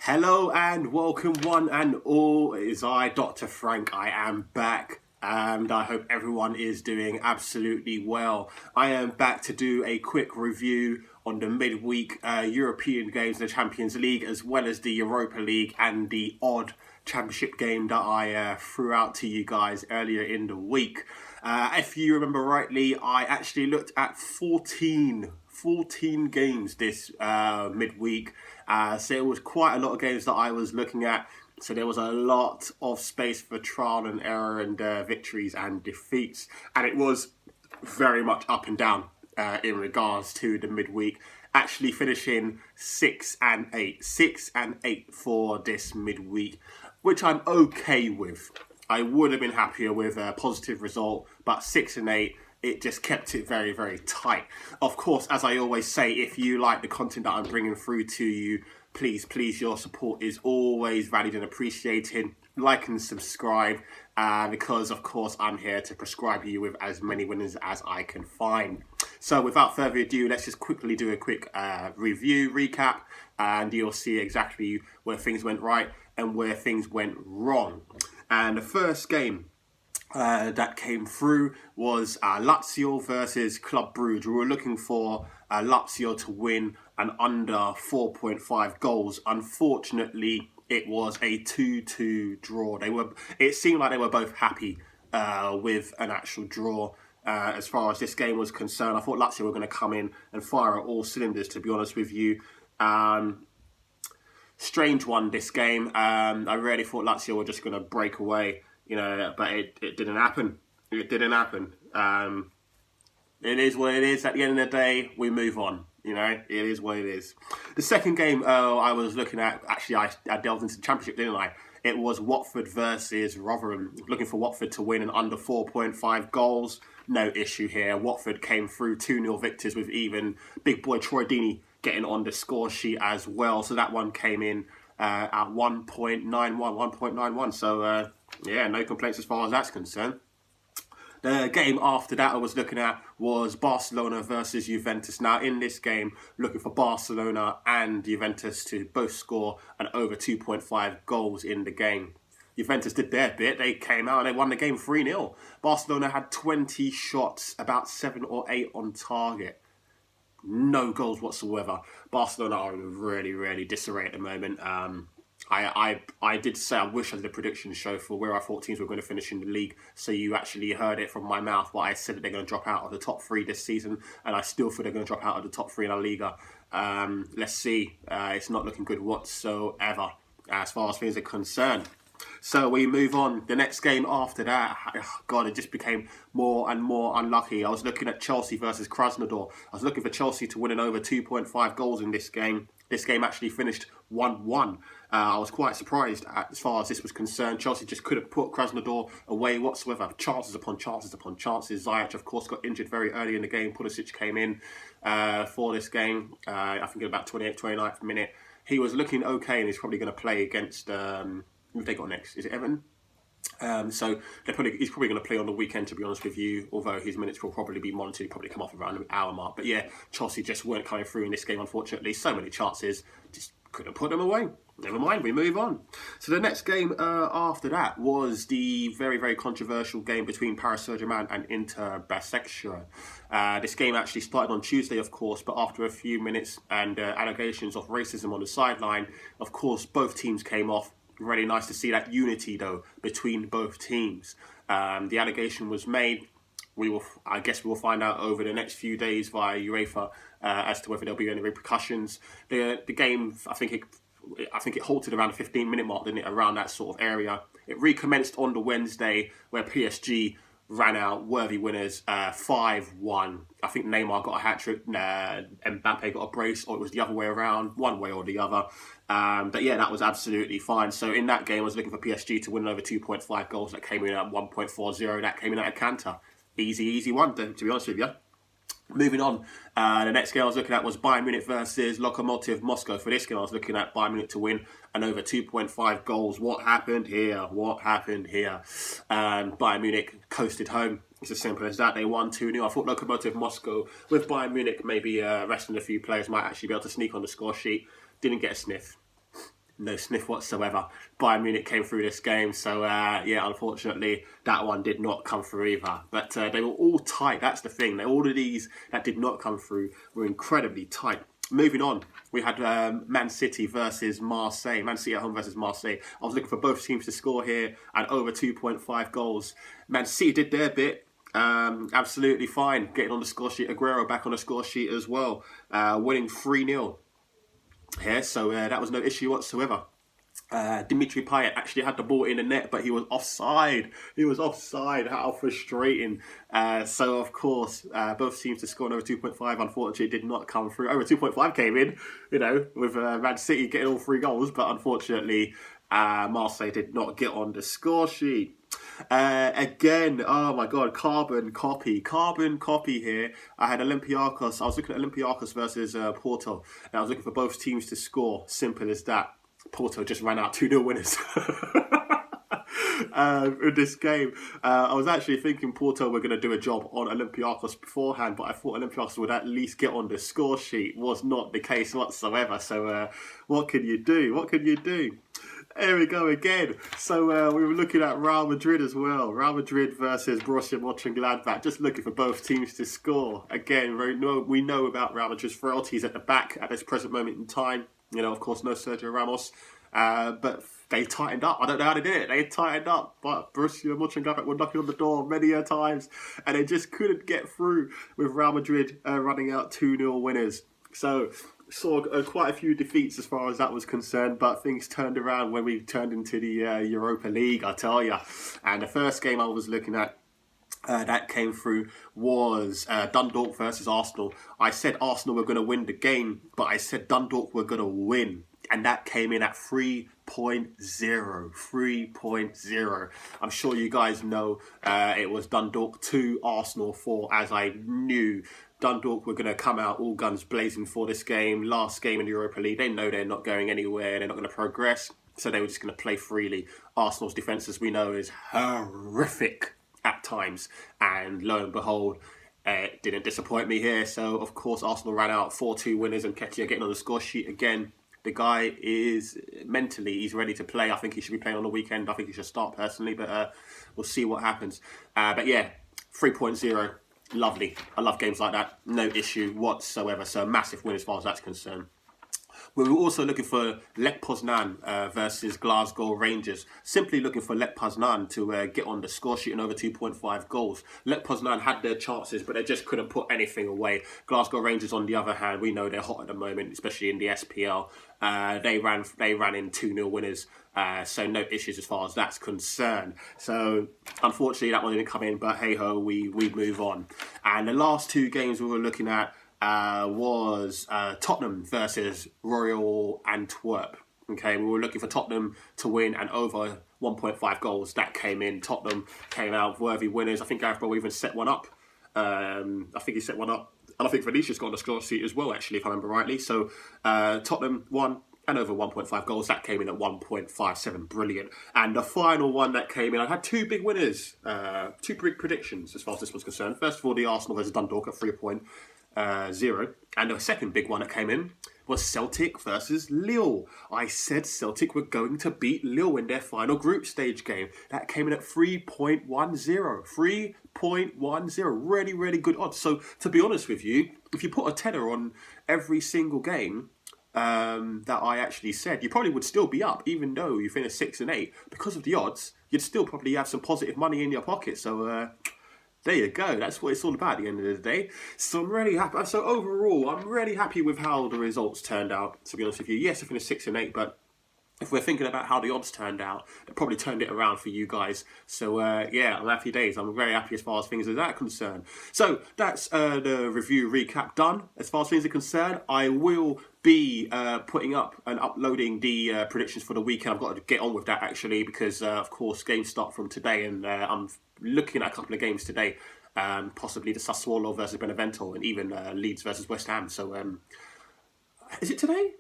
Hello and welcome one and all. It is I, Dr. Frank. I am back and I hope everyone is doing absolutely well. I am back to do a quick review on the midweek European games in the Champions League, as well as the Europa League and the odd championship game that I threw out to you guys earlier in the week. If you remember rightly, I actually looked at 14 games this midweek. So it was quite a lot of games that I was looking at. So there was a lot of space for trial and error and victories and defeats. And it was very much up and down in regards to the midweek. Actually finishing 6 and 8. 6 and 8 for this midweek, which I'm okay with. I would have been happier with a positive result, but 6 and 8, it just kept it very, very tight. Of course, as I always say, if you like the content that I'm bringing through to you, please, your support is always valued and appreciated. Like and subscribe, because, of course, I'm here to prescribe you with as many winners as I can find. So without further ado, let's just quickly do a quick review, recap, and you'll see exactly where things went right and where things went wrong. And the first game that came through was Lazio versus Club Brugge. We were looking for Lazio to win and under 4.5 goals. Unfortunately, it was a 2-2 draw. It seemed like they were both happy with an actual draw. As far as this game was concerned, I thought Lazio were going to come in and fire at all cylinders, to be honest with you. Strange one, this game. I really thought Lazio were just going to break away, but it didn't happen. It didn't happen. It is what it is. At the end of the day, we move on. It is what it is. The second game I was looking at, actually, I delved into the Championship, didn't I? It was Watford versus Rotherham. Looking for Watford to win and under 4.5 goals. No issue here. Watford came through 2-0 victors with even big boy Troy Deeney getting on the score sheet as well. So that one came in at 1.91. So, no complaints as far as that's concerned. The game after that I was looking at was Barcelona versus Juventus. Now, in this game, looking for Barcelona and Juventus to both score an over 2.5 goals in the game. Juventus did their bit. They came out and they won the game 3-0. Barcelona had 20 shots, about 7 or 8 on target. No goals whatsoever. Barcelona are in really, really disarray at the moment. I did say I wish I did a prediction show for where I thought teams were going to finish in the league, so you actually heard it from my mouth. But I said that they're going to drop out of the top 3 this season, and I still feel they're going to drop out of the top 3 in La Liga. Let's see. It's not looking good whatsoever as far as things are concerned. So we move on. The next game after that, God, it just became more and more unlucky. I was looking at Chelsea versus Krasnodar. I was looking for Chelsea to win an over 2.5 goals in this game. This game actually finished 1-1. I was quite surprised as far as this was concerned. Chelsea just couldn't put Krasnodar away whatsoever. Chances upon chances upon chances. Ziyech, of course, got injured very early in the game. Pulisic came in for this game, I think at about 29th minute. He was looking okay and he's probably going to play against... who they got next? Is it Everton? So he's probably going to play on the weekend, to be honest with you, although his minutes will probably be monitored. He'll probably come off around the hour mark. But yeah, Chelsea just weren't coming through in this game, unfortunately. So many chances, just couldn't put them away. Never mind, we move on. So the next game after that was the very, very controversial game between Paris Saint-Germain and Inter Baseccia. This game actually started on Tuesday, of course, but after a few minutes and allegations of racism on the sideline, of course, both teams came off. Really nice to see that unity, though, between both teams. The allegation was made. I guess we will find out over the next few days via UEFA as to whether there'll be any repercussions. The game, I think it halted around the 15-minute mark, didn't it? Around that sort of area. It recommenced on the Wednesday, where PSG ran out worthy winners 5-1. I think Neymar got a hat-trick, Mbappe got a brace, or it was the other way around, one way or the other. But yeah, that was absolutely fine. So in that game, I was looking for PSG to win over 2.5 goals. That came in at 1.40. That came in at a canter. Easy one, to be honest with you. Moving on, the next game I was looking at was Bayern Munich versus Lokomotiv Moscow. For this game, I was looking at Bayern Munich to win and over 2.5 goals. What happened here? Bayern Munich coasted home. It's as simple as that. They won 2-0. I thought Lokomotiv Moscow, with Bayern Munich maybe resting a few players, might actually be able to sneak on the score sheet. Didn't get a sniff. no sniff whatsoever. Bayern Munich came through this game, so unfortunately that one did not come through either. But they were all tight. That's the thing. All of these that did not come through were incredibly tight. Moving on, we had Man City versus Marseille. Man City at home versus Marseille. I was looking for both teams to score here and over 2.5 goals. Man City did their bit. Absolutely fine. Getting on the score sheet. Aguero back on the score sheet as well. Winning 3-0 here. So that was no issue whatsoever. Dimitri Payet actually had the ball in the net, but he was offside. How frustrating. So, of course, both teams to score over 2.5, unfortunately, did not come through. Over 2.5 came in, with Man City getting all 3 goals, but unfortunately, Marseille did not get on the score sheet. Again, oh my God, carbon copy here. I had Olympiacos. I was looking at Olympiacos versus Porto, and I was looking for both teams to score. Simple as that. Porto just ran out 2-0 winners in this game. I was actually thinking Porto were going to do a job on Olympiacos beforehand, but I thought Olympiacos would at least get on the score sheet. Was not the case whatsoever. So what can you do? There we go again. So we were looking at Real Madrid as well. Real Madrid versus Borussia Mönchengladbach. Just looking for both teams to score. Again, we know about Real Madrid's frailties at the back at this present moment in time. Of course, no Sergio Ramos. But they tightened up. I don't know how they did it. They tightened up. But Borussia Mönchengladbach were knocking on the door many a times. And they just couldn't get through with Real Madrid running out 2-0 winners. So saw quite a few defeats as far as that was concerned, but things turned around when we turned into the Europa League, I tell you. And the first game I was looking at that came through was Dundalk versus Arsenal. I said Arsenal were going to win the game, but I said Dundalk were going to win. And that came in at 3.0. 3.0. I'm sure you guys know it was Dundalk 2, Arsenal 4, as I knew Dundalk were going to come out all guns blazing for this game. Last game in the Europa League. They know they're not going anywhere. They're not going to progress. So they were just going to play freely. Arsenal's defence, as we know, is horrific at times. And lo and behold, it didn't disappoint me here. So, of course, Arsenal ran out 4-2 winners and Nketiah getting on the score sheet again. The guy is mentally, he's ready to play. I think he should be playing on the weekend. I think he should start personally, but we'll see what happens. But yeah, 3.0. Lovely. I love games like that. No issue whatsoever. So massive win as far as that's concerned. We were also looking for Lech Poznan versus Glasgow Rangers. Simply looking for Lech Poznan to get on the score sheet and over 2.5 goals. Lech Poznan had their chances, but they just couldn't put anything away. Glasgow Rangers, on the other hand, we know they're hot at the moment, especially in the SPL. They ran in 2-0 winners. So no issues as far as that's concerned. So unfortunately that one didn't come in, but hey ho, we move on. And the last 2 games we were looking at was Tottenham versus Royal Antwerp. Okay, we were looking for Tottenham to win and over 1.5 goals. That came in. Tottenham came out worthy winners. I think Gareth Bale even set one up. I think he set one up. And I think Vinicius got on the score sheet as well, actually, if I remember rightly. So Tottenham won and over 1.5 goals. That came in at 1.57. Brilliant. And the final one that came in, I had 2 big winners, 2 big predictions as far as this was concerned. First of all, the Arsenal versus Dundalk at 3.0. And the second big one that came in was Celtic versus Lille. I said Celtic were going to beat Lille in their final group stage game. That came in at 3.10. 3.10. Really, really good odds. So, to be honest with you, if you put a tenner on every single game that I actually said, you probably would still be up, even though you finished 6 and 8. Because of the odds, you'd still probably have some positive money in your pocket. So, there you go. That's what it's all about at the end of the day. So I'm really happy. So overall, I'm really happy with how the results turned out, to be honest with you. Yes, I finished 6 and 8, but if we're thinking about how the odds turned out, they probably turned it around for you guys. So yeah, I'm happy days. I'm very happy as far as things are that concerned. So that's the review recap done. As far as things are concerned, I will be putting up and uploading the predictions for the weekend. I've got to get on with that actually because of course games start from today, and I'm looking at a couple of games today, possibly the Sassuolo versus Benevento and even Leeds versus West Ham. So is it today?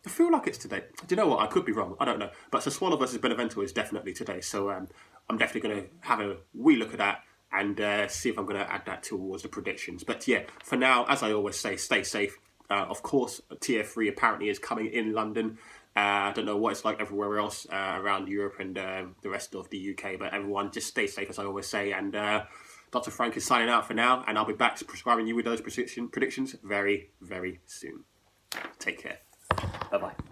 I feel like it's today. Do you know what? I could be wrong. I don't know. But Sassuolo versus Benevento is definitely today. So I'm definitely going to have a wee look at that and see if I'm going to add that towards the predictions. But yeah, for now, as I always say, stay safe. Of course, Tier 3 apparently is coming in London. I don't know what it's like everywhere else around Europe and the rest of the UK, but everyone just stay safe, as I always say. And Dr. Frank is signing out for now, and I'll be back prescribing you with those predictions very, very soon. Take care. Bye-bye.